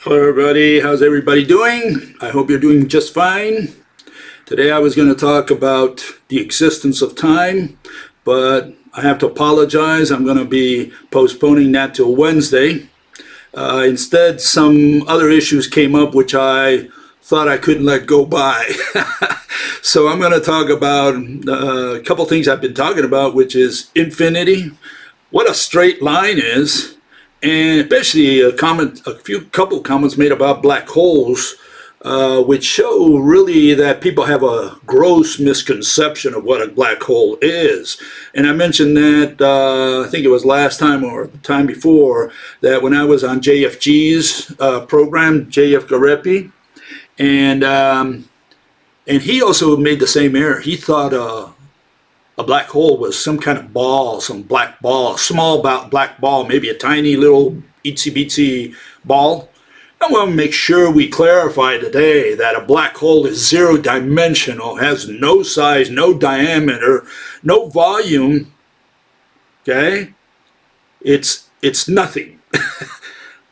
Hello everybody, how's everybody doing? I hope you're doing just fine. Today I was going to talk about the existence of time, but I have to apologize. I'm going to be postponing that till Wednesday. Instead, some other issues came up which I thought I couldn't let go by. So I'm going to talk about a couple things I've been talking about, which is infinity, what a straight line is, and especially couple comments made about black holes, which show really that people have a gross misconception of what a black hole is. And I mentioned that, I think it was last time or the time before, that when I was on JFG's program, JF Garepi, and he also made the same error. He thought a black hole was some kind of ball, some black ball, small black ball, maybe a tiny little itsy bitsy ball. I want to make sure we clarify today that a black hole is zero dimensional, has no size, no diameter, no volume. Okay? It's nothing.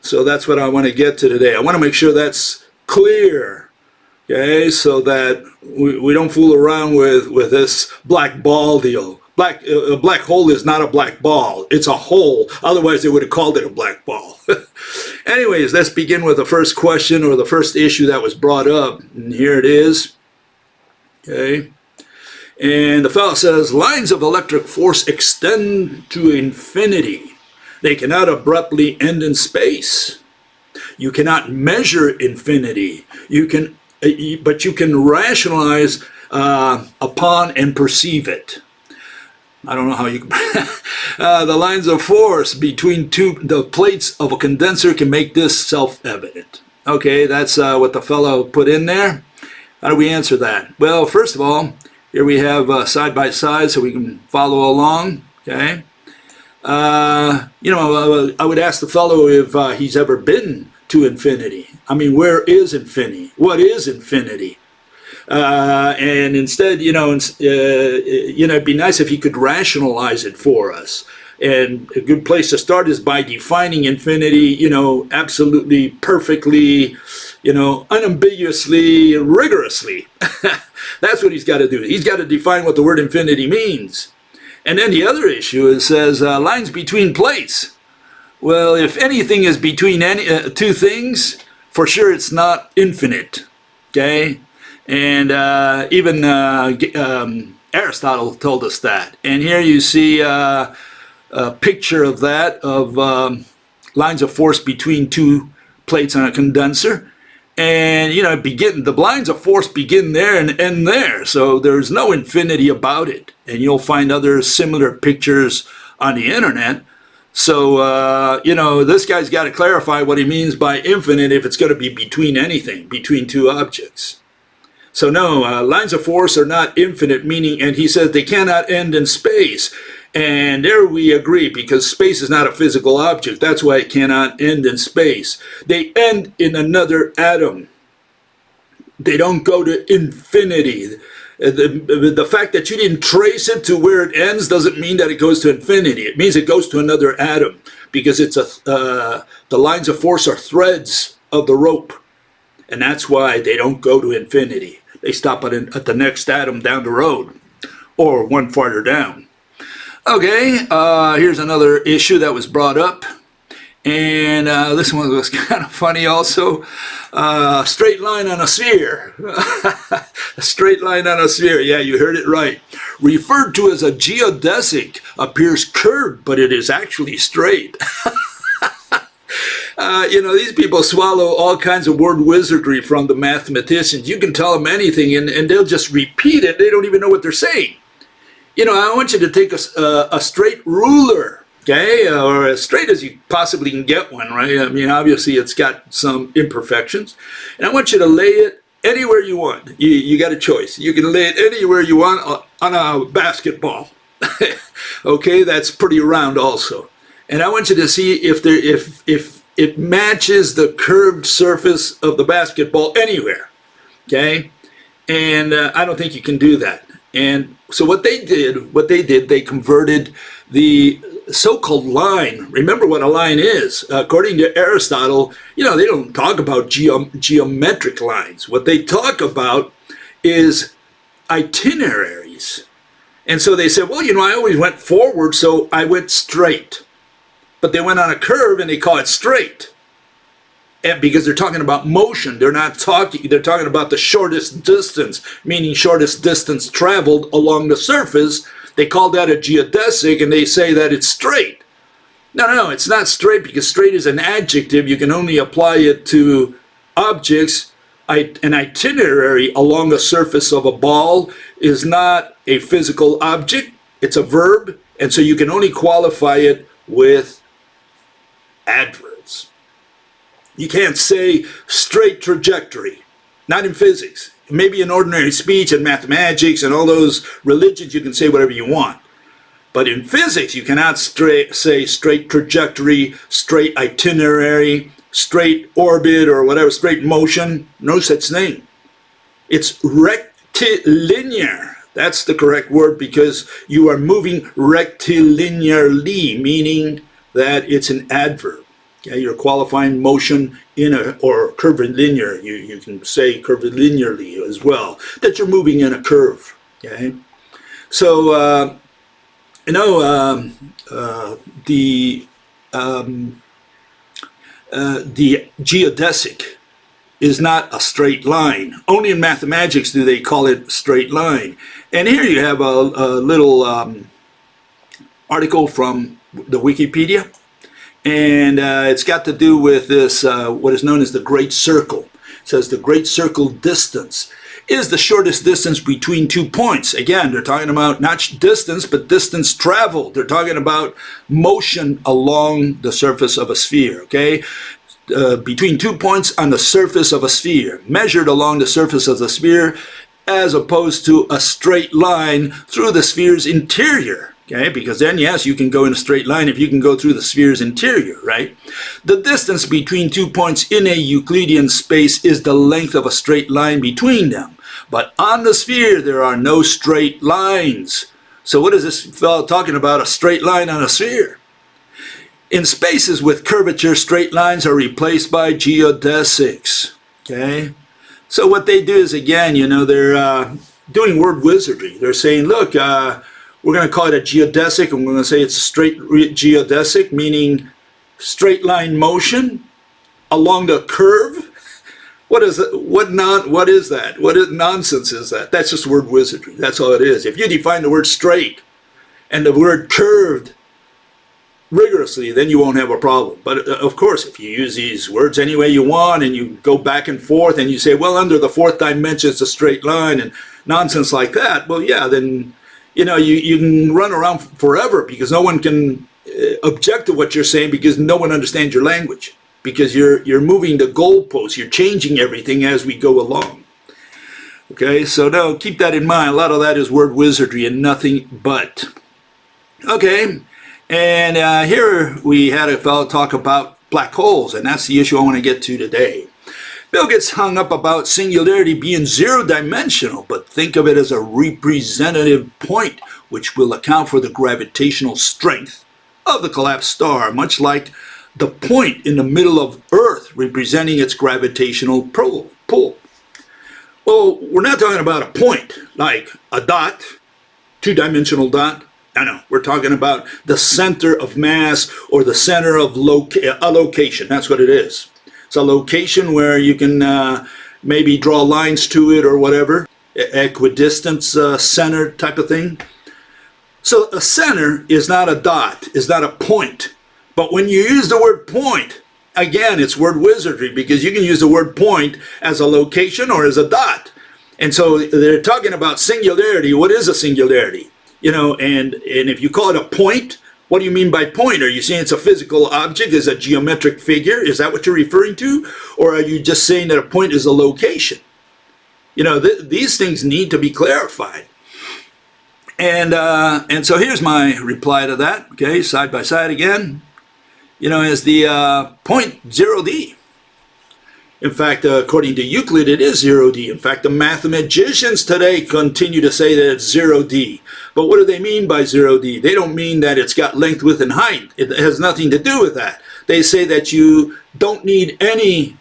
So that's what I want to get to today. I want to make sure that's clear. Okay, so that we don't fool around with this black ball deal. A black hole is not a black ball. It's a hole. Otherwise, they would have called it a black ball. Anyways, let's begin with the first question or the first issue that was brought up. And here it is. Okay. And the fellow says, lines of electric force extend to infinity. They cannot abruptly end in space. You cannot measure infinity. But you can rationalize upon and perceive it. I don't know how you can. The lines of force between the plates of a condenser can make this self-evident. Okay, that's what the fellow put in there. How do we answer that? Well, first of all, here we have side by side so we can follow along. Okay. I would ask the fellow if he's ever been to infinity. I mean, where is infinity? What is infinity? And instead, it'd be nice if he could rationalize it for us. And a good place to start is by defining infinity, absolutely, perfectly, unambiguously, rigorously. That's what he's got to do. He's got to define what the word infinity means. And then the other issue is says lines between plates. Well, if anything is between two things, for sure it's not infinite, okay? And even Aristotle told us that. And here you see a picture of that, of lines of force between two plates on a condenser. And, the lines of force begin there and end there. So there's no infinity about it. And you'll find other similar pictures on the internet. So, this guy's got to clarify what he means by infinite if it's going to be between anything, between two objects. So no, lines of force are not infinite, meaning, and he says they cannot end in space. And there we agree, because space is not a physical object. That's why it cannot end in space. They end in another atom. They don't go to infinity. The fact that you didn't trace it to where it ends doesn't mean that it goes to infinity. It means it goes to another atom, because it's the lines of force are threads of the rope, and that's why they don't go to infinity. They stop at the next atom down the road, or one farther down. Okay, here's another issue that was brought up. And this one was kind of funny also. Straight line on a sphere. A straight line on a sphere. Yeah, you heard it right. Referred to as a geodesic, appears curved, but it is actually straight. These people swallow all kinds of word wizardry from the mathematicians. You can tell them anything, and they'll just repeat it. They don't even know what they're saying. I want you to take a straight ruler. Okay, or as straight as you possibly can get one, right? I mean, obviously it's got some imperfections. And I want you to lay it anywhere you want. You got a choice. You can lay it anywhere you want on a basketball. Okay, that's pretty round also. And I want you to see if it matches the curved surface of the basketball anywhere. Okay? And I don't think you can do that. And So what they did, they converted the so-called line. Remember what a line is. According to Aristotle, they don't talk about geometric lines. What they talk about is itineraries. And so they said, well, I always went forward, so I went straight. But they went on a curve and they call it straight. And because they're talking about motion, they're talking about the shortest distance, meaning shortest distance traveled along the surface. They call that a geodesic, and they say that it's straight. No, it's not straight, because straight is an adjective. You can only apply it to objects. An itinerary along the surface of a ball is not a physical object. It's a verb, and so you can only qualify it with adverbs. You can't say straight trajectory, not in physics. Maybe in ordinary speech and mathematics and all those religions, you can say whatever you want. But in physics, you cannot say straight trajectory, straight itinerary, straight orbit, or whatever, straight motion. No such thing. It's rectilinear. That's the correct word, because you are moving rectilinearly, meaning that it's an adverb. Okay, you're qualifying motion or curvilinear. You can say curvilinearly as well, that you're moving in a curve. Okay, so the geodesic is not a straight line. Only in mathematics do they call it straight line. And here you have a little article from the Wikipedia. And it's got to do with this, what is known as the Great Circle. It says the Great Circle distance is the shortest distance between 2 points. Again, they're talking about not distance, but distance traveled. They're talking about motion along the surface of a sphere, okay? Between 2 points on the surface of a sphere, measured along the surface of the sphere, as opposed to a straight line through the sphere's interior. Okay, because then, yes, you can go in a straight line if you can go through the sphere's interior, right? The distance between 2 points in a Euclidean space is the length of a straight line between them. But on the sphere, there are no straight lines. So what is this fellow talking about, a straight line on a sphere? In spaces with curvature, straight lines are replaced by geodesics, okay? So what they do is, again, they're doing word wizardry. They're saying, look, we're going to call it a geodesic, and we're going to say it's a straight geodesic, meaning straight line motion along the curve. What is it? What is that? What nonsense is that? That's just word wizardry. That's all it is. If you define the word straight and the word curved rigorously, then you won't have a problem. But of course, if you use these words any way you want, and you go back and forth, and you say, well, under the fourth dimension it's a straight line, and nonsense like that, well, yeah, then you can run around forever, because no one can object to what you're saying, because no one understands your language, because you're moving the goalposts, you're changing everything as we go along. Okay, so no, keep that in mind. A lot of that is word wizardry and nothing but. Okay, and here we had a fellow talk about black holes, and that's the issue I want to get to today. Bill gets hung up about singularity being zero-dimensional, but think of it as a representative point which will account for the gravitational strength of the collapsed star, much like the point in the middle of Earth representing its gravitational pull. Well, we're not talking about a point, like a dot, two-dimensional dot. No, we're talking about the center of mass, or the center of a location. That's what it is. It's a location where you can maybe draw lines to it or whatever, equidistance center type of thing. So a center is not a dot, is not a point. But when you use the word point, again, it's word wizardry, because you can use the word point as a location or as a dot. And so they're talking about singularity. What is a singularity? And if you call it a point, what do you mean by point? Are you saying it's a physical object, is a geometric figure? Is that what you're referring to? Or are you just saying that a point is a location? These things need to be clarified. And so here's my reply to that, okay, side by side again. Is the point 0D. In fact, according to Euclid, it is 0D. In fact, the mathematicians today continue to say that it's 0D. But what do they mean by 0D? They don't mean that it's got length, width, and height. It has nothing to do with that. They say that you don't need any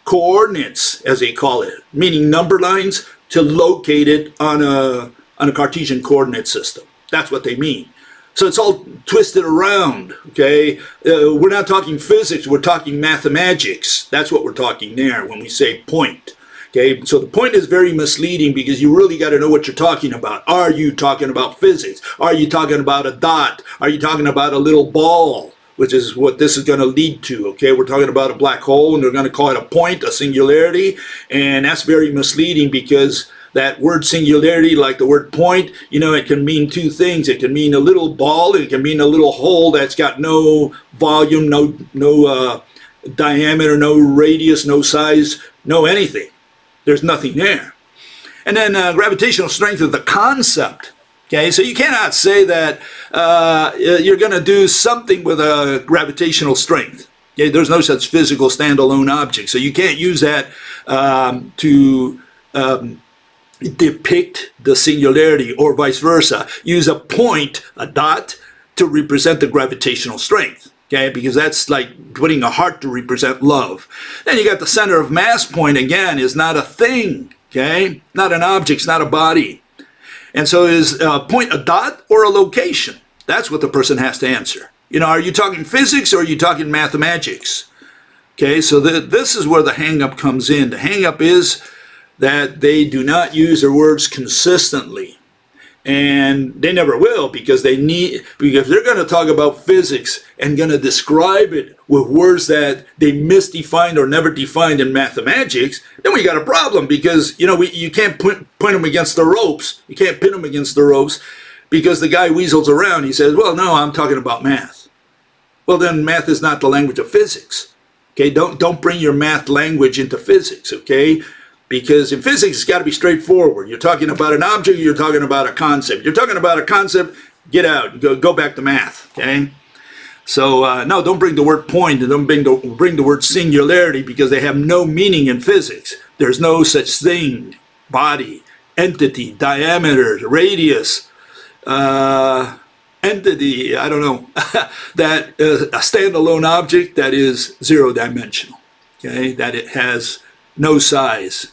coordinates, as they call it, meaning number lines, to locate it on a Cartesian coordinate system. That's what they mean. So it's all twisted around, okay? We're not talking physics, we're talking mathematics. That's what we're talking there when we say point, okay? So the point is very misleading because you really got to know what you're talking about. Are you talking about physics? Are you talking about a dot? Are you talking about a little ball? Which is what this is going to lead to, okay? We're talking about a black hole, and they're going to call it a point, a singularity, and that's very misleading because that word singularity, like the word point, you know, it can mean two things. It can mean a little ball, and it can mean a little hole that's got no volume, no diameter, no radius, no size, no anything. There's nothing there. And then gravitational strength is the concept. Okay, so you cannot say that you're going to do something with a gravitational strength. Okay, there's no such physical standalone object. So you can't use that to depict the singularity or vice versa. Use a point, a dot, to represent the gravitational strength. Okay, because that's like putting a heart to represent love. Then you got the center of mass point, again, is not a thing. Okay, not an object, it's not a body. And so is a point a dot or a location? That's what the person has to answer. You know, are you talking physics or are you talking mathematics? Okay, so this is where the hang-up comes in. The hang-up is that they do not use their words consistently. And they never will because they're going to talk about physics and going to describe it with words that they misdefined or never defined in mathematics, then we got a problem because, you know, you can't point them against the ropes. You can't pin them against the ropes because the guy weasels around. He says, well, no, I'm talking about math. Well, then math is not the language of physics. Okay, don't bring your math language into physics, okay? Because in physics, it's got to be straightforward. You're talking about an object, you're talking about a concept. You're talking about a concept, get out, go back to math, okay? So, no, don't bring the word point and don't bring the word singularity because they have no meaning in physics. There's no such thing, body, entity, diameter, radius, entity, I don't know, that a standalone object that is zero-dimensional, okay? That it has no size.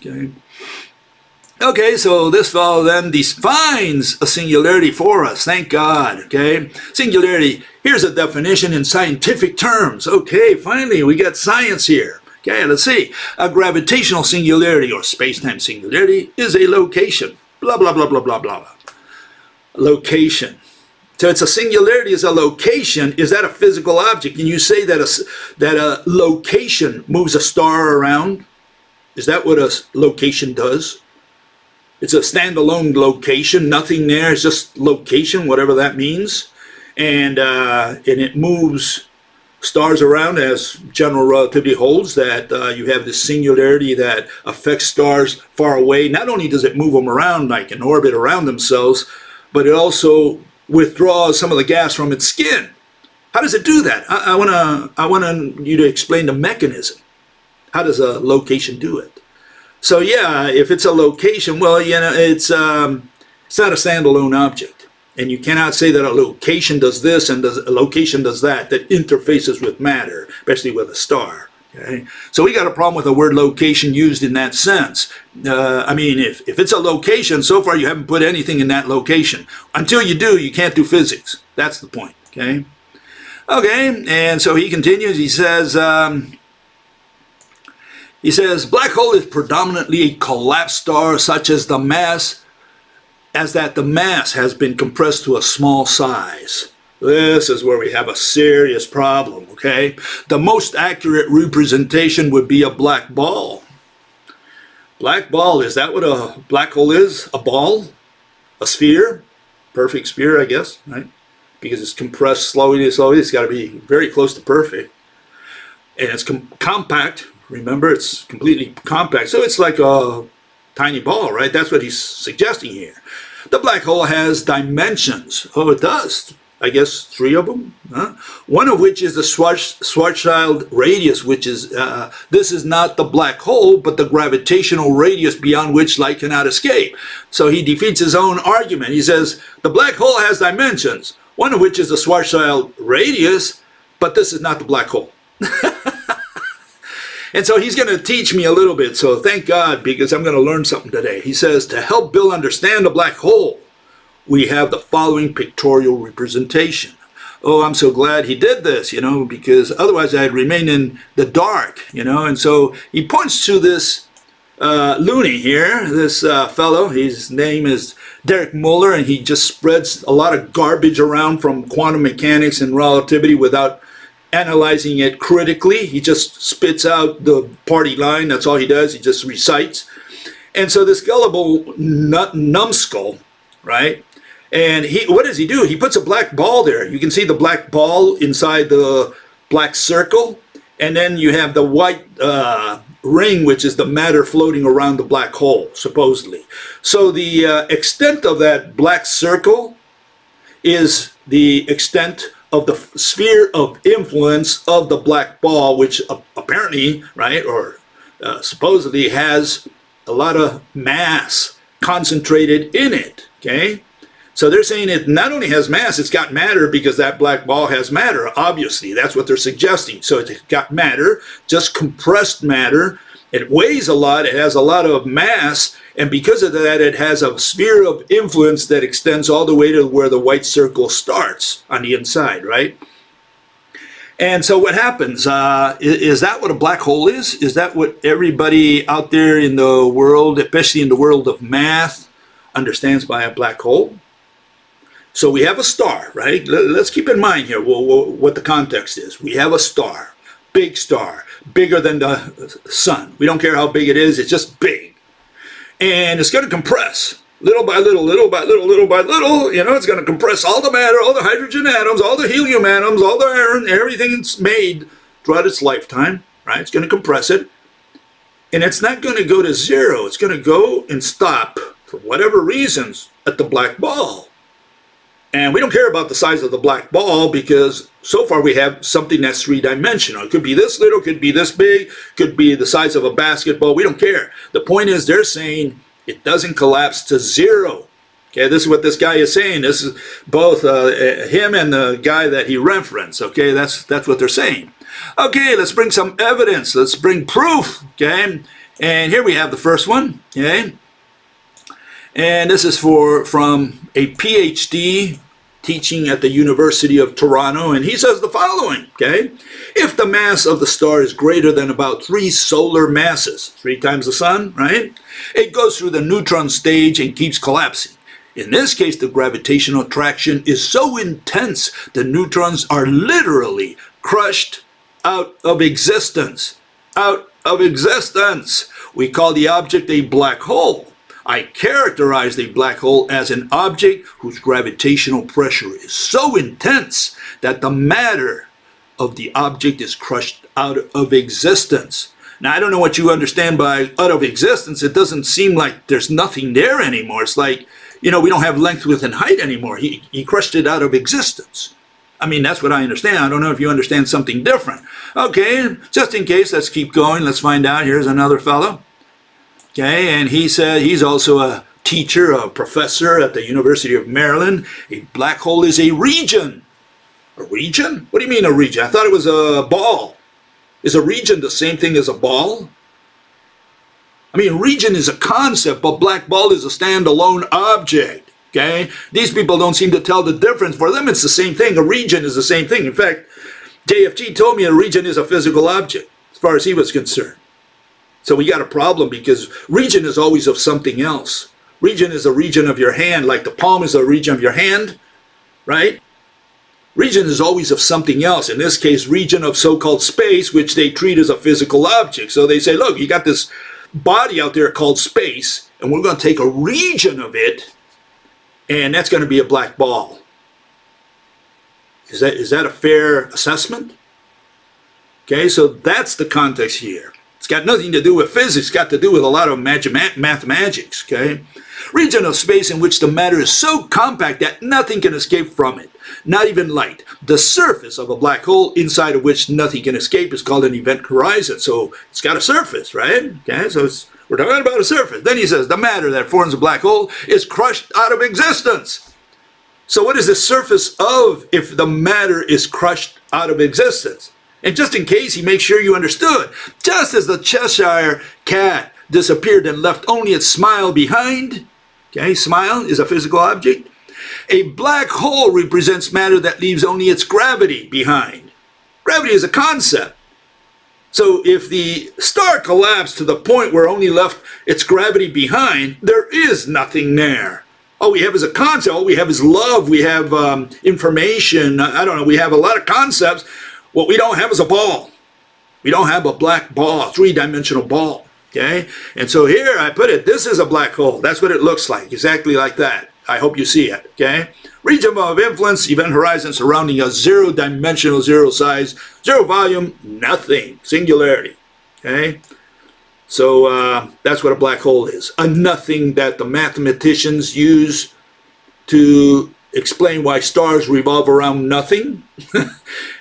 Okay, so this fellow then defines a singularity for us. Thank God. Okay, singularity. Here's a definition in scientific terms. Okay, finally we got science here. Okay, let's see. A gravitational singularity or space-time singularity is a location. Blah blah blah blah blah blah. Location. So it's a singularity is a location. Is that a physical object? Can you say that a location moves a star around? Is that what a location does? It's a standalone location, nothing there, it's just location, whatever that means. And it moves stars around as general relativity holds, that you have this singularity that affects stars far away. Not only does it move them around like in orbit around themselves, but it also withdraws some of the gas from its skin. How does it do that? I want you to explain the mechanism. How does a location do it? So yeah, if it's a location, well, you know, it's not a standalone object. And you cannot say that a location does this and a location does that interfaces with matter, especially with a star. Okay? So we got a problem with the word location used in that sense. I mean, if it's a location, so far you haven't put anything in that location. Until you do, you can't do physics. That's the point, okay? Okay, and so he continues, he says, black hole is predominantly a collapsed star such as the mass has been compressed to a small size. This is where we have a serious problem, okay? The most accurate representation would be a black ball. Black ball, is that what a black hole is? A ball? A sphere? Perfect sphere, I guess, right? Because it's compressed slowly, it's got to be very close to perfect. And it's compact. Remember, it's completely compact. So it's like a tiny ball, right? That's what he's suggesting here. The black hole has dimensions. Oh, it does. I guess 3 of them. Huh? One of which is the Schwarzschild radius, which is, this is not the black hole, but the gravitational radius beyond which light cannot escape. So he defeats his own argument. He says, the black hole has dimensions, one of which is the Schwarzschild radius, but this is not the black hole. And so he's going to teach me a little bit, so thank God, because I'm going to learn something today. He says, to help Bill understand the black hole, we have the following pictorial representation. Oh, I'm so glad he did this, because otherwise I'd remain in the dark, And so he points to this loony here, this fellow. His name is Derek Muller, and he just spreads a lot of garbage around from quantum mechanics and relativity without analyzing it critically. He just spits out the party line. That's all he does. He just recites. And so this gullible numbskull, right? And what does he do? He puts a black ball there. You can see the black ball inside the black circle. And then you have the white ring, which is the matter floating around the black hole, supposedly. So the extent of that black circle is the extent of the sphere of influence of the black ball, which apparently, right, or supposedly has a lot of mass concentrated in it, okay? So they're saying it not only has mass, it's got matter because that black ball has matter, obviously. That's what they're suggesting. So it's got matter, just compressed matter. It weighs a lot, it has a lot of mass, and because of that, it has a sphere of influence that extends all the way to where the white circle starts on the inside, right? And so what happens? Is that what a black hole is? Is that what everybody out there in the world, especially in the world of math, understands by a black hole? So we have a star, right? Let's keep in mind here what the context is. We have a star, bigger than the sun. We don't care how big it is, it's just big. And it's going to compress little by little, little by little, little by little. It's going to compress all the matter, all the hydrogen atoms, all the helium atoms, all the iron, everything it's made throughout its lifetime, right? It's going to compress it. And it's not going to go to zero. It's going to go and stop, for whatever reasons, at the black ball. And we don't care about the size of the black ball because so far we have something that's three-dimensional. It could be this little, could be this big, could be the size of a basketball. We don't care. The point is they're saying it doesn't collapse to zero. Okay, this is what this guy is saying. This is both him and the guy that he referenced. Okay, that's what they're saying. Okay, let's bring some evidence. Let's bring proof. Okay, and here we have the first one. Okay, and this is from a PhD teaching at the University of Toronto, and he says the following, okay? If the mass of the star is greater than about 3 solar masses, 3 times the sun, right? It goes through the neutron stage and keeps collapsing. In this case, the gravitational attraction is so intense, the neutrons are literally crushed out of existence. Out of existence. We call the object a black hole. I characterize the black hole as an object whose gravitational pressure is so intense that the matter of the object is crushed out of existence. Now, I don't know what you understand by out of existence. It doesn't seem like there's nothing there anymore. It's like, we don't have length, width, and height anymore. He crushed it out of existence. I mean, that's what I understand. I don't know if you understand something different. Okay, just in case, let's keep going. Let's find out. Here's another fellow. Okay, and he said he's also a teacher, a professor at the University of Maryland. A black hole is a region. A region? What do you mean a region? I thought it was a ball. Is a region the same thing as a ball? I mean, region is a concept, but black ball is a standalone object. Okay? These people don't seem to tell the difference. For them, it's the same thing. A region is the same thing. In fact, JFG told me a region is a physical object, as far as he was concerned. So we got a problem because region is always of something else. Region is a region of your hand, like the palm is a region of your hand, right? Region is always of something else. In this case, region of so-called space, which they treat as a physical object. So they say, look, you got this body out there called space, and we're going to take a region of it, and that's going to be a black ball. Is that a fair assessment? Okay, so that's the context here. It's got nothing to do with physics. It's got to do with a lot of mathematics, okay? Region of space in which the matter is so compact that nothing can escape from it, not even light. The surface of a black hole inside of which nothing can escape is called an event horizon. So it's got a surface, right? Okay, so we're talking about a surface. Then he says the matter that forms a black hole is crushed out of existence. So what is the surface of if the matter is crushed out of existence? And just in case he makes sure you understood, just as the Cheshire cat disappeared and left only its smile behind, okay, smile is a physical object, a black hole represents matter that leaves only its gravity behind. Gravity is a concept. So if the star collapsed to the point where only left its gravity behind, there is nothing there. All we have is a concept. All we have is love. We have information. I don't know. We have a lot of concepts. What we don't have is a ball. We don't have a black ball, three-dimensional ball. Okay? And so here I put it, this is a black hole. That's what it looks like, exactly like that. I hope you see it. Okay? Region of influence, event horizon surrounding a zero-dimensional, zero size, zero volume, nothing. Singularity. Okay? So that's what a black hole is. A nothing that the mathematicians use to explain why stars revolve around nothing.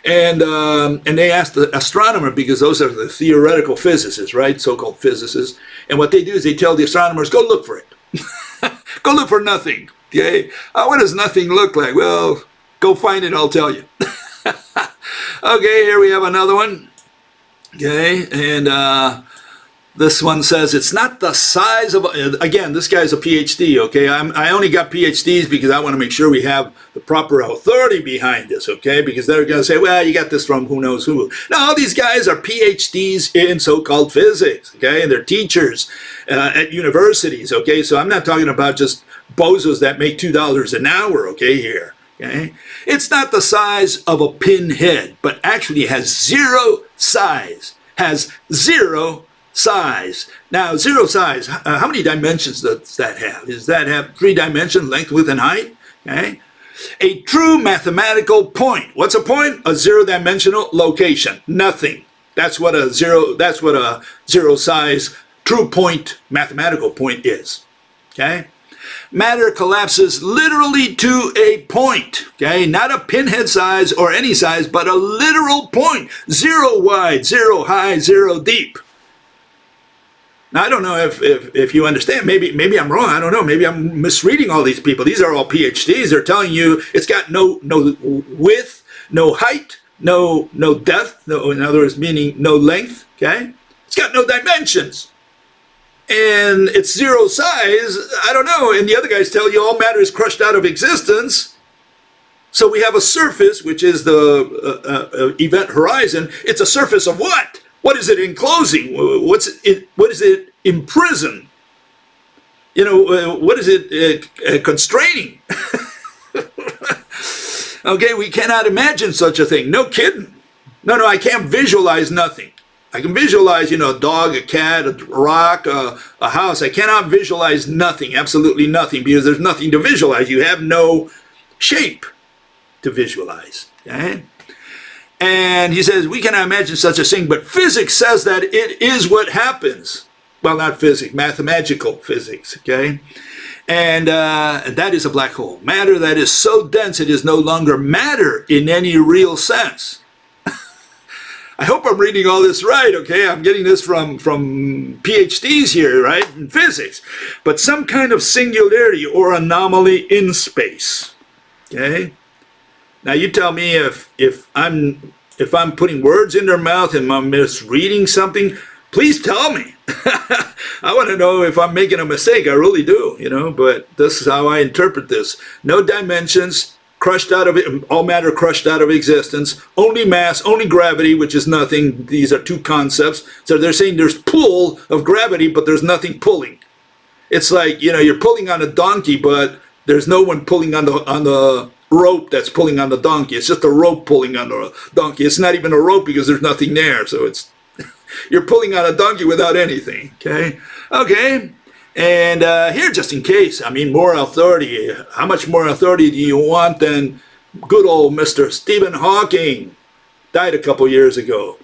and they asked the astronomer, because those are the theoretical physicists, right? So-called physicists. And what they do is they tell the astronomers, go look for it. Go look for nothing. Okay? What does nothing look like? Well, go find it, I'll tell you. Okay, here we have another one. Okay, and this one says it's not the size of, again, this guy's a PhD, okay? I only got PhDs because I want to make sure we have the proper authority behind this, okay? Because they're going to say, well, you got this from who knows who. No, these guys are PhDs in so-called physics, okay? And they're teachers at universities, okay? So I'm not talking about just bozos that make $2 an hour, okay, here, okay? It's not the size of a pinhead, but actually has zero size, has zero size. Now, zero size, how many dimensions does that have? Does that have 3 dimensions, length, width, and height? Okay. A true mathematical point. What's a point? A zero-dimensional location. Nothing. That's what a zero size true point, mathematical point is. Okay. Matter collapses literally to a point, okay? Not a pinhead size or any size, but a literal point. 0 wide, 0 high, 0 deep. Now, I don't know if you understand. Maybe I'm wrong. I don't know. Maybe I'm misreading all these people. These are all PhDs. They're telling you it's got no width, no height, no depth. No, in other words, meaning no length. Okay, it's got no dimensions, and it's zero size. I don't know. And the other guys tell you all matter is crushed out of existence. So we have a surface, which is the event horizon. It's a surface of what? What is it enclosing? What is it imprison? You know, what is it constraining? Okay, we cannot imagine such a thing. No kidding. No, I can't visualize nothing. I can visualize, a dog, a cat, a rock, a house. I cannot visualize nothing, absolutely nothing, because there's nothing to visualize. You have no shape to visualize. Okay? And he says, we cannot imagine such a thing, but physics says that it is what happens. Well, not physics, mathematical physics, okay? And that is a black hole. Matter that is so dense it is no longer matter in any real sense. I hope I'm reading all this right, okay? I'm getting this from PhDs here, right, in physics. But some kind of singularity or anomaly in space, okay? Now you tell me if I'm putting words in their mouth and I'm misreading something, please tell me. I want to know if I'm making a mistake. I really do, but this is how I interpret this. No dimensions, crushed out of it, all matter crushed out of existence, only mass, only gravity, which is nothing. These are two concepts. So they're saying there's pull of gravity, but there's nothing pulling. It's like, you're pulling on a donkey, but there's no one pulling on the rope that's pulling on the donkey. It's just a rope pulling on the donkey. It's not even a rope because there's nothing there. So it's you're pulling on a donkey without anything. Okay. And here, just in case, more authority. How much more authority do you want than good old Mr. Stephen Hawking? Died a couple years ago.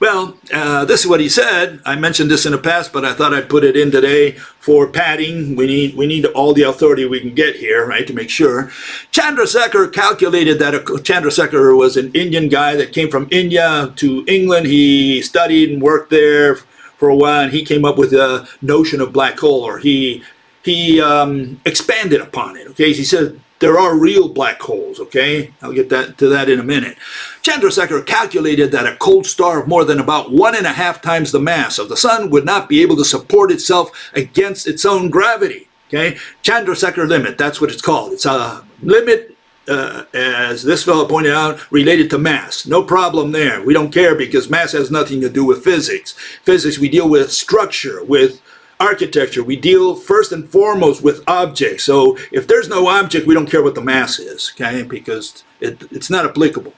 Well, this is what he said. I mentioned this in the past, but I thought I'd put it in today for padding. We need all the authority we can get here, right, to make sure. Chandrasekhar calculated that Chandrasekhar was an Indian guy that came from India to England. He studied and worked there for a while, and he came up with a notion of black hole, or he expanded upon it. Okay, he said there are real black holes. Okay, I'll get to that in a minute. Chandrasekhar calculated that a cold star of more than about 1.5 times the mass of the sun would not be able to support itself against its own gravity. Okay, Chandrasekhar limit, that's what it's called. It's a limit, as this fellow pointed out, related to mass. No problem there. We don't care because mass has nothing to do with physics. Physics, we deal with structure, with architecture. We deal first and foremost with objects. So if there's no object, we don't care what the mass is, okay, because it's not applicable.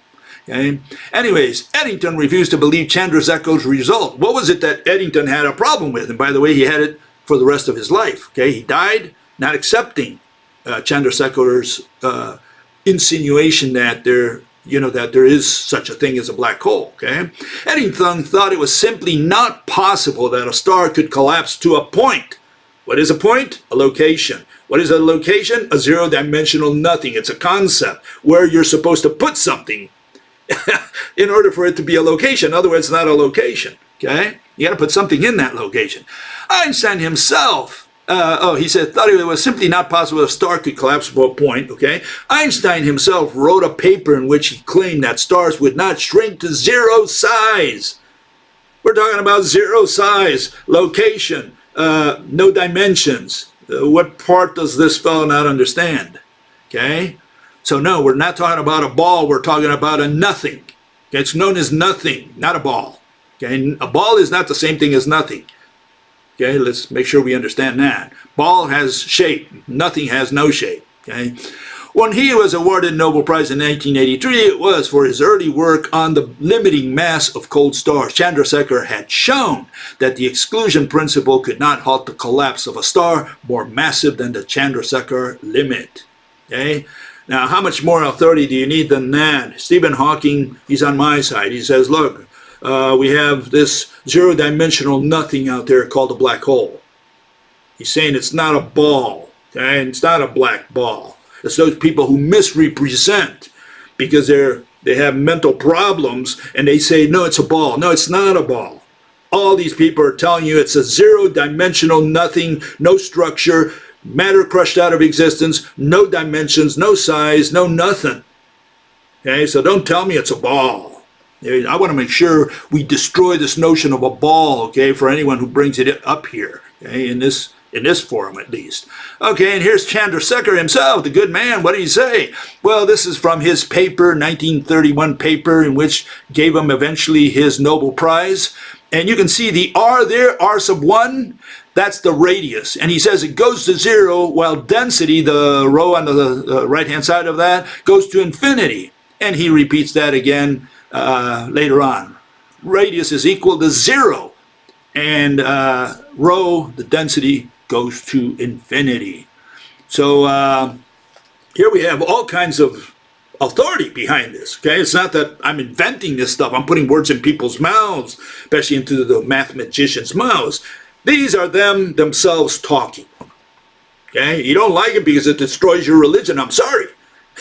Okay. Anyways, Eddington refused to believe Chandrasekhar's result. What was it that Eddington had a problem with? And by the way, he had it for the rest of his life. Okay, he died not accepting Chandrasekhar's insinuation that there is such a thing as a black hole. Okay, Eddington thought it was simply not possible that a star could collapse to a point. What is a point? A location. What is a location? A zero-dimensional nothing. It's a concept where you're supposed to put something in order for it to be a location. Otherwise, it's not a location. Okay, you got to put something in that location. Einstein himself. He said, thought it was simply not possible a star could collapse to a point, okay? Einstein himself wrote a paper in which he claimed that stars would not shrink to zero size. We're talking about zero size, location, no dimensions. What part does this fellow not understand? Okay? So no, we're not talking about a ball, we're talking about a nothing. Okay? It's known as nothing, not a ball. Okay? A ball is not the same thing as nothing. Okay, let's make sure we understand that. Ball has shape. Nothing has no shape. Okay. When he was awarded Nobel Prize in 1983, it was for his early work on the limiting mass of cold stars. Chandrasekhar had shown that the exclusion principle could not halt the collapse of a star more massive than the Chandrasekhar limit. Okay. Now, how much more authority do you need than that? Stephen Hawking, he's on my side. He says, look, we have this zero-dimensional nothing out there called a black hole. He's saying it's not a ball, okay? And it's not a black ball. It's those people who misrepresent because they have mental problems and they say, no, it's a ball. No, it's not a ball. All these people are telling you it's a zero-dimensional nothing, no structure, matter crushed out of existence, no dimensions, no size, no nothing. Okay, so don't tell me it's a ball. I want to make sure we destroy this notion of a ball, okay, for anyone who brings it up here, okay, in this forum at least. Okay, and here's Chandrasekhar himself, the good man. What did he say? Well, this is from his paper, 1931 paper, in which gave him eventually his Nobel Prize. And you can see the R there, R sub 1, that's the radius. And he says it goes to 0, while density, the row on the right-hand side of that, goes to infinity. And he repeats that again later on. Radius is equal to 0, and rho, the density, goes to infinity. So here we have all kinds of authority behind this. Okay, it's not that I'm inventing this stuff. I'm putting words in people's mouths, especially into the mathematicians' mouths. These are them themselves talking. Okay, you don't like it because it destroys your religion. I'm sorry,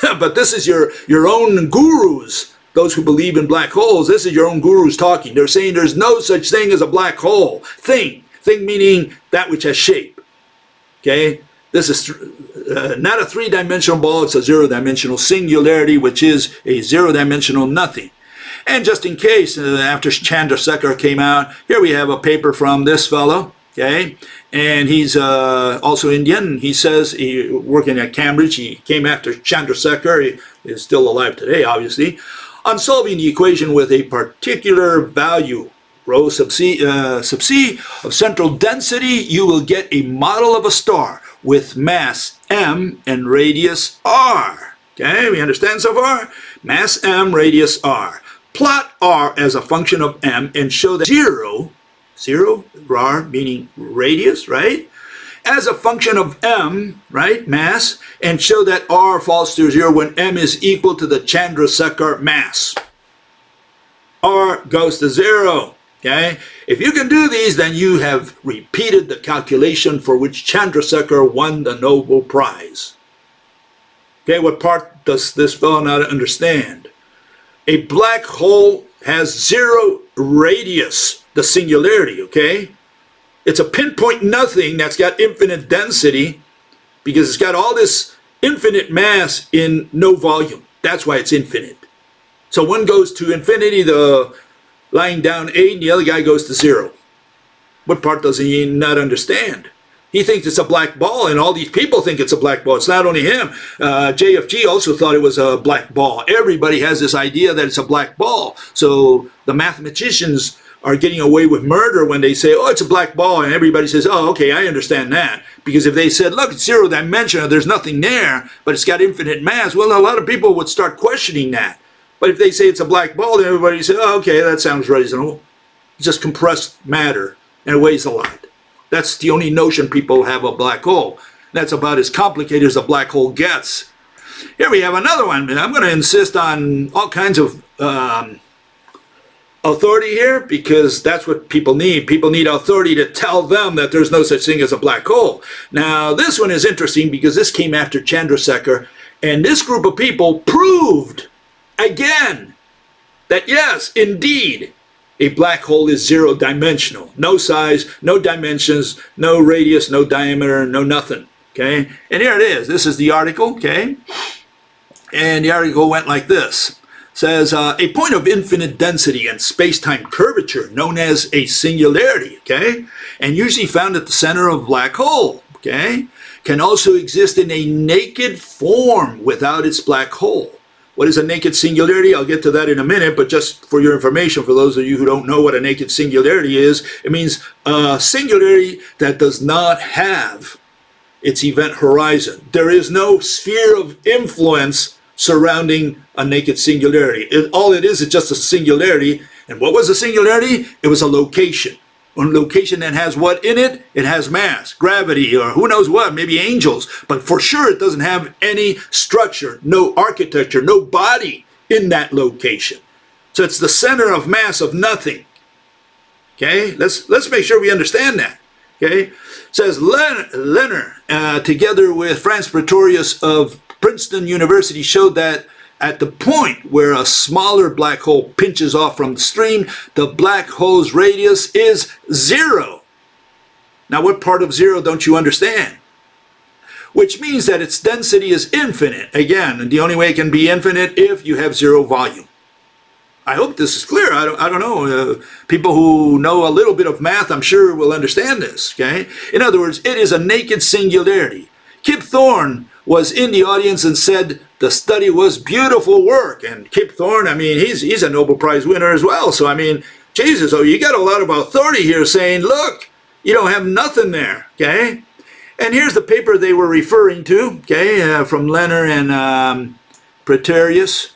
but this is your own gurus. Those who believe in black holes, this is your own gurus talking. They're saying there's no such thing as a black hole. Thing meaning that which has shape. Okay? This is not a three-dimensional ball, it's a zero-dimensional singularity, which is a zero-dimensional nothing. And just in case, after Chandrasekhar came out, here we have a paper from this fellow, okay? And he's also Indian. He says, working at Cambridge, he came after Chandrasekhar. He is still alive today, obviously. On solving the equation with a particular value, rho sub c of central density, you will get a model of a star with mass m and radius r. Okay, we understand so far? Mass m, radius r. Plot r as a function of m and show that 0, r meaning radius, right? As a function of m, right, mass, and show that r falls to 0 when m is equal to the Chandrasekhar mass. or goes to zero. Okay? If you can do these, then you have repeated the calculation for which Chandrasekhar won the Nobel Prize. Okay, what part does this fellow not understand? A black hole has zero radius, the singularity, okay? It's a pinpoint nothing that's got infinite density because it's got all this infinite mass in no volume. That's why it's infinite. So one goes to infinity, the lying down 8, and the other guy goes to 0. What part does he not understand? He thinks it's a black ball, and all these people think it's a black ball. It's not only him. JFG also thought it was a black ball. Everybody has this idea that it's a black ball. So the mathematicians are getting away with murder when they say, oh, it's a black ball, and everybody says, oh, okay, I understand that. Because if they said, look, it's zero dimensional, there's nothing there, but it's got infinite mass, well, a lot of people would start questioning that. But if they say it's a black ball, then everybody says, oh, okay, that sounds reasonable. It's just compressed matter, and it weighs a lot. That's the only notion people have of a black hole. That's about as complicated as a black hole gets. Here we have another one. I'm going to insist on all kinds of authority here because that's what people need. People need authority to tell them that there's no such thing as a black hole. Now, this one is interesting because this came after Chandrasekhar, and this group of people proved again that yes, indeed, a black hole is zero dimensional. No size, no dimensions, no radius, no diameter, no nothing. Okay? And here it is. This is the article, okay? And the article went like this. Says, a point of infinite density and space-time curvature known as a singularity, okay? And usually found at the center of a black hole, okay? Can also exist in a naked form without its black hole. What is a naked singularity? I'll get to that in a minute, but just for your information, for those of you who don't know what a naked singularity is, it means a singularity that does not have its event horizon. There is no sphere of influence surrounding a naked singularity. All it is just a singularity. And what was a singularity? It was a location. A location that has what in it? It has mass, gravity, or who knows what, maybe angels. But for sure it doesn't have any structure, no architecture, no body in that location. So it's the center of mass of nothing. Okay, let's make sure we understand that. Okay, it says Lenner, together with Franz Pretorius of Princeton University, showed that at the point where a smaller black hole pinches off from the stream, the black hole's radius is 0. Now, what part of 0 don't you understand? Which means that its density is infinite. Again, the only way it can be infinite if you have 0 volume. I hope this is clear. I don't know. People who know a little bit of math, I'm sure, will understand this. Okay. In other words, it is a naked singularity. Kip Thorne was in the audience and said the study was beautiful work. And Kip Thorne, I mean, he's a Nobel Prize winner as well. So, I mean, Jesus, oh, you got a lot of authority here saying, look, you don't have nothing there, okay? And here's the paper they were referring to, okay, from Lenner and Pretorius.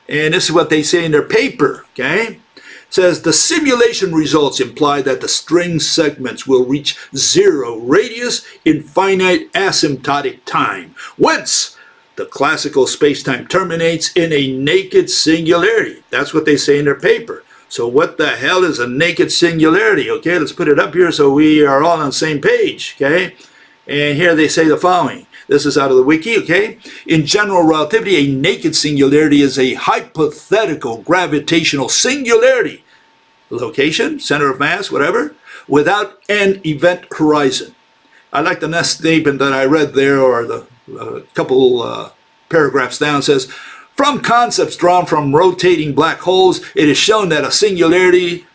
And this is what they say in their paper, okay? It says, the simulation results imply that the string segments will reach 0 radius in finite asymptotic time, whence the classical spacetime terminates in a naked singularity. That's what they say in their paper. So what the hell is a naked singularity? Okay, let's put it up here so we are all on the same page, okay? And here they say the following. This is out of the wiki, okay? In general relativity, a naked singularity is a hypothetical gravitational singularity, location, center of mass, whatever, without an event horizon. I like the next statement that I read there, or the couple paragraphs down. Says, from concepts drawn from rotating black holes, it is shown that a singularity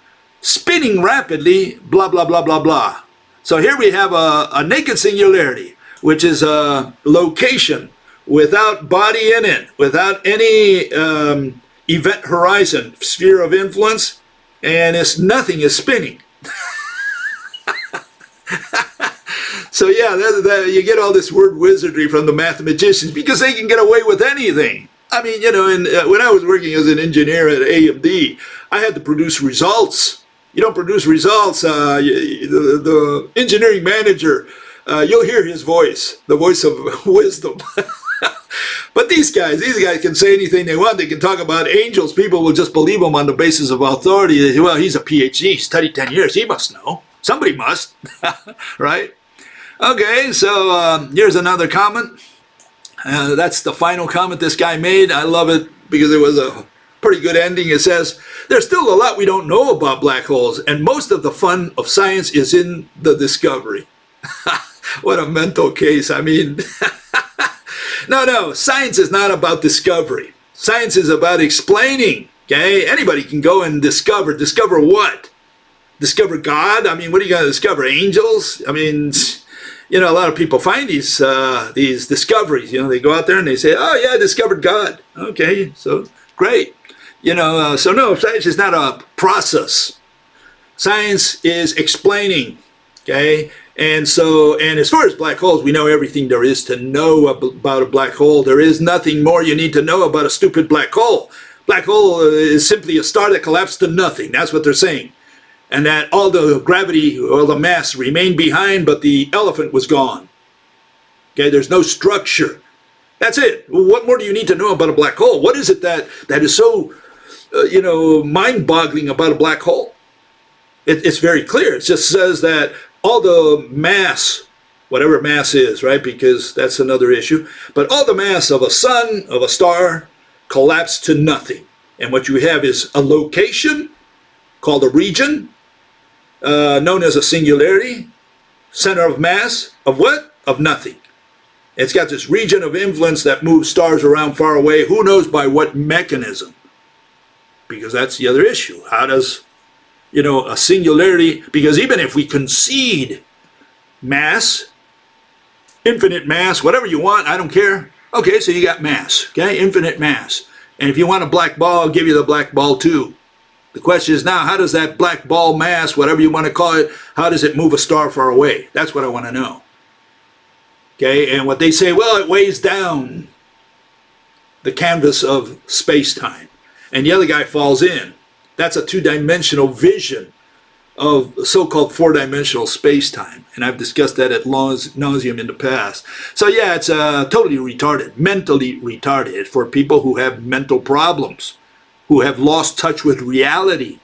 spinning rapidly, blah, blah, blah, blah, blah. So here we have a naked singularity, which is a location without body in it, without any event horizon, sphere of influence, and nothing is spinning. So yeah, you get all this word wizardry from the mathematicians because they can get away with anything. I mean, you know, when I was working as an engineer at AMD, I had to produce results. You don't produce results. The engineering manager, you'll hear his voice, the voice of wisdom. But these guys. These guys can say anything they want. They can talk about angels. People will just believe them on the basis of authority. They say, well, he's a PhD. He studied 10 years. He must know. Somebody must. Right? Okay, so here's another comment. That's the final comment this guy made. I love it because it was a pretty good ending. It says, there's still a lot we don't know about black holes, and most of the fun of science is in the discovery. What a mental case. I mean, no, science is not about discovery. Science is about explaining, okay? Anybody can go and discover. Discover what? Discover God? I mean, what are you going to discover? Angels? I mean, you know, a lot of people find these discoveries. You know, they go out there and they say, oh, yeah, I discovered God. Okay, so great. You know, so no, science is not a process. Science is explaining, okay? And so, and as far as black holes, we know everything there is to know about a black hole. There is nothing more you need to know about a stupid black hole. Black hole is simply a star that collapsed to nothing. That's what they're saying. And that all the gravity or the mass remained behind, but the elephant was gone. Okay, there's no structure. That's it. What more do you need to know about a black hole? What is it that is so, mind-boggling about a black hole? It's very clear. It just says that all the mass, whatever mass is, right? Because that's another issue. But all the mass of a sun, of a star, collapsed to nothing. And what you have is a location called a region, known as a singularity, center of mass, of what? Of nothing. It's got this region of influence that moves stars around far away. Who knows by what mechanism? Because that's the other issue. How does, a singularity, because even if we concede mass, infinite mass, whatever you want, I don't care. Okay, so you got mass, okay, infinite mass. And if you want a black ball, I'll give you the black ball too. The question is now, how does that black ball mass, whatever you want to call it, how does it move a star far away? That's what I want to know. Okay, and what they say, well, it weighs down the canvas of space-time. And the other guy falls in. That's a two-dimensional vision of so-called four-dimensional space-time. And I've discussed that at nauseum in the past. So yeah, it's totally retarded, mentally retarded for people who have mental problems, who have lost touch with reality.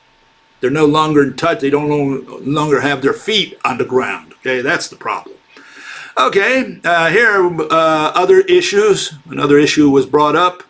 They're no longer in touch. They don't no longer have their feet on the ground. Okay, that's the problem. Okay, here are other issues. Another issue was brought up.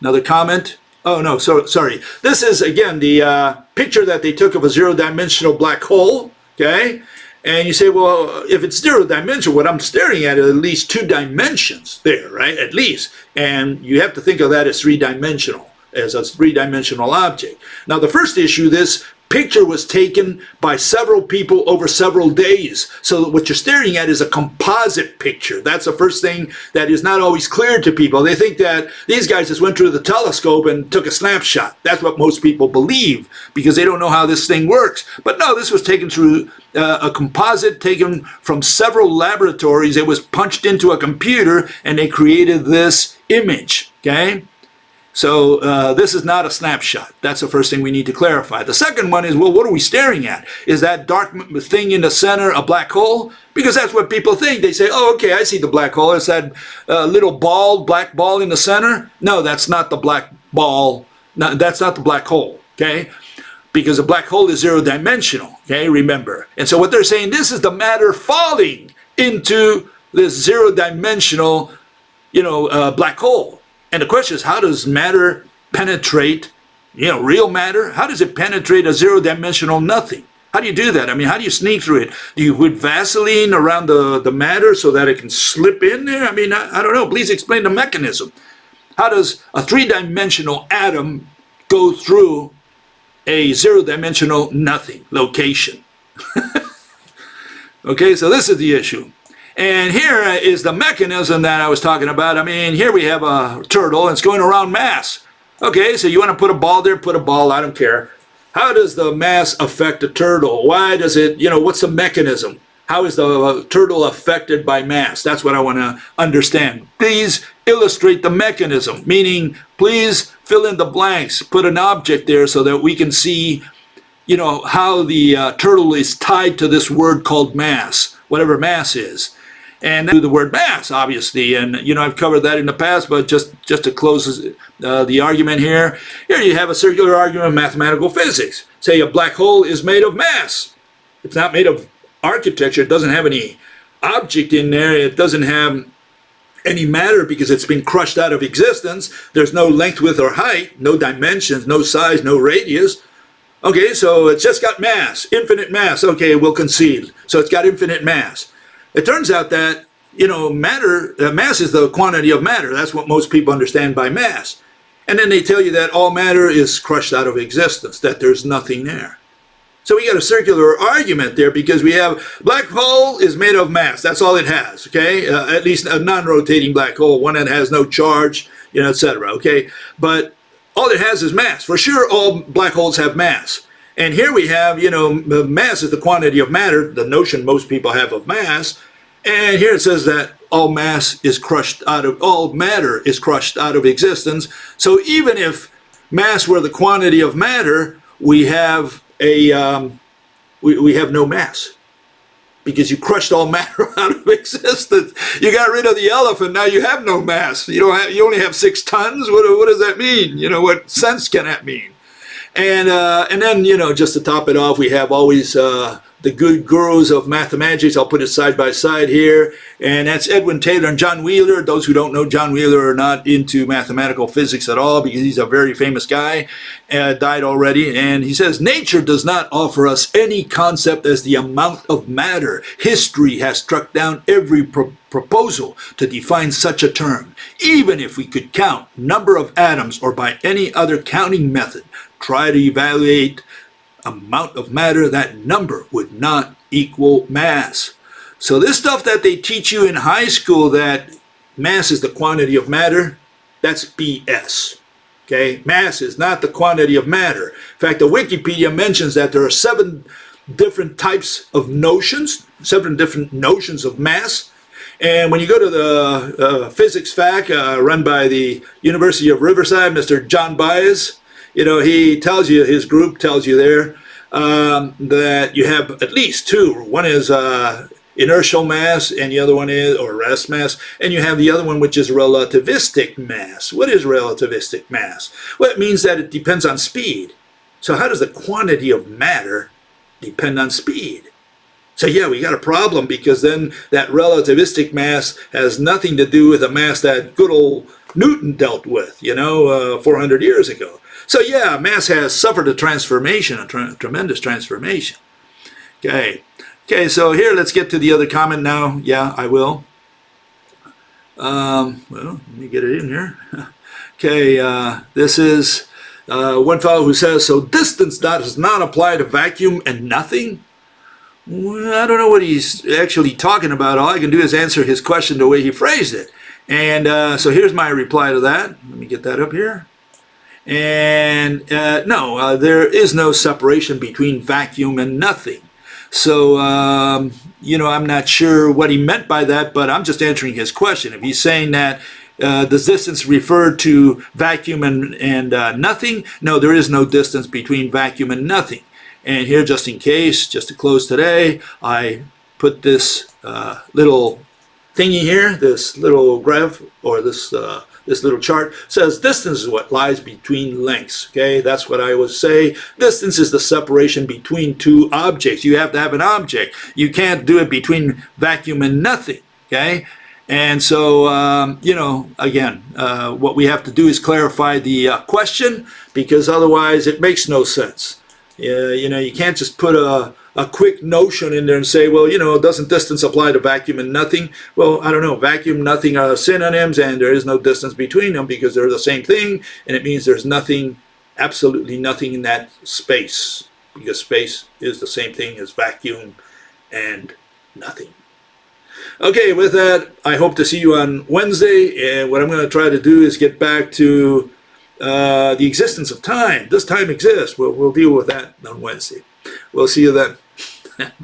Another comment. Oh, no, sorry. This is, again, the picture that they took of a zero-dimensional black hole, okay? And you say, well, if it's zero-dimensional, what I'm staring at is at least two dimensions there, right? At least. And you have to think of that as three-dimensional, as a three-dimensional object. Now, the first issue, this picture was taken by several people over several days. So what you're staring at is a composite picture. That's the first thing that is not always clear to people. They think that these guys just went through the telescope and took a snapshot. That's what most people believe because they don't know how this thing works. But no, this was taken through a composite taken from several laboratories. It was punched into a computer and they created this image, okay? So this is not a snapshot. That's the first thing we need to clarify. The second one is, well, what are we staring at? Is that dark thing in the center a black hole? Because that's what people think. They say, oh, okay, I see the black hole. It's that little ball, black ball in the center. No, that's not the black ball. No, that's not the black hole, okay? Because a black hole is zero-dimensional, okay, remember. And so what they're saying, this is the matter falling into this zero-dimensional, black hole. And the question is, how does matter penetrate, real matter? How does it penetrate a zero-dimensional nothing? How do you do that? I mean, how do you sneak through it? Do you put Vaseline around the matter so that it can slip in there? I mean, I don't know. Please explain the mechanism. How does a three-dimensional atom go through a zero-dimensional nothing location? Okay, so this is the issue. And here is the mechanism that I was talking about. I mean, here we have a turtle, and it's going around mass. Okay, so you want to put a ball there, put a ball, I don't care. How does the mass affect a turtle? Why does it, what's the mechanism? How is the turtle affected by mass? That's what I want to understand. Please illustrate the mechanism, meaning please fill in the blanks, put an object there so that we can see, how the turtle is tied to this word called mass, whatever mass is. And that's the word mass, obviously. And, you know, I've covered that in the past, but just to close the argument here, you have a circular argument of mathematical physics. Say a black hole is made of mass. It's not made of architecture. It doesn't have any object in there. It doesn't have any matter because it's been crushed out of existence. There's no length, width, or height, no dimensions, no size, no radius. Okay, so it's just got mass, infinite mass. Okay, we'll concede. So it's got infinite mass. It turns out that, you know, mass is the quantity of matter. That's what most people understand by mass. And then they tell you that all matter is crushed out of existence, that there's nothing there. So we got a circular argument there because we have black hole is made of mass. That's all it has, okay? At least a non-rotating black hole, one that has no charge, you know, etc., okay? But all it has is mass. For sure, all black holes have mass. And here we have, you know, mass is the quantity of matter, the notion most people have of mass. And here it says that all matter is crushed out of existence. So even if mass were the quantity of matter, we have we have no mass because you crushed all matter out of existence. You got rid of the elephant, now you have no mass. You only have 6 tons. What does that mean? You know, what sense can that mean? And then, you know, just to top it off, we have always the good gurus of mathematics. I'll put it side by side here. And that's Edwin Taylor and John Wheeler. Those who don't know John Wheeler are not into mathematical physics at all because he's a very famous guy, died already. And he says, nature does not offer us any concept as the amount of matter. History has struck down every proposal to define such a term. Even if we could count number of atoms or by any other counting method, try to evaluate amount of matter, that number would not equal mass. So this stuff that they teach you in high school, that mass is the quantity of matter, that's BS. Okay, mass is not the quantity of matter. In fact, the Wikipedia mentions that there are 7 different types of notions, 7 different notions of mass. And when you go to the physics fac run by the University of Riverside, Mr. John Baez, you know, he tells you, his group tells you there that you have at least 2. One is inertial mass, and the other one is, or rest mass, and you have the other one which is relativistic mass. What is relativistic mass? Well, it means that it depends on speed. So how does the quantity of matter depend on speed? So yeah, we got a problem because then that relativistic mass has nothing to do with the mass that good old Newton dealt with, you know, 400 years ago. So yeah, mass has suffered a transformation, a tremendous transformation. Okay, so here let's get to the other comment now. Yeah, I will. Well, let me get it in here. Okay, this is one fellow who says, so distance does not apply to vacuum and nothing? Well, I don't know what he's actually talking about. All I can do is answer his question the way he phrased it. And so here's my reply to that. Let me get that up here. And no, there is no separation between vacuum and nothing. So, you know, I'm not sure what he meant by that, but I'm just answering his question. If he's saying that does distance refer to vacuum and nothing? No, there is no distance between vacuum and nothing. And here, just in case, just to close today, I put this little thingy here, this little graph, or this little chart, says distance is what lies between lengths. Okay, that's what I would say. Distance is the separation between 2 objects. You have to have an object. You can't do it between vacuum and nothing. Okay, and so you know, again, what we have to do is clarify the question, because otherwise it makes no sense. You know, you can't just put a quick notion in there and say, well, you know, doesn't distance apply to vacuum and nothing? Well, I don't know. Vacuum, nothing are synonyms, and there is no distance between them because they're the same thing, and it means there's nothing, absolutely nothing in that space, because space is the same thing as vacuum and nothing. Okay, with that, I hope to see you on Wednesday, and what I'm going to try to do is get back to the existence of time. Does time exist? We'll deal with that on Wednesday. We'll see you then.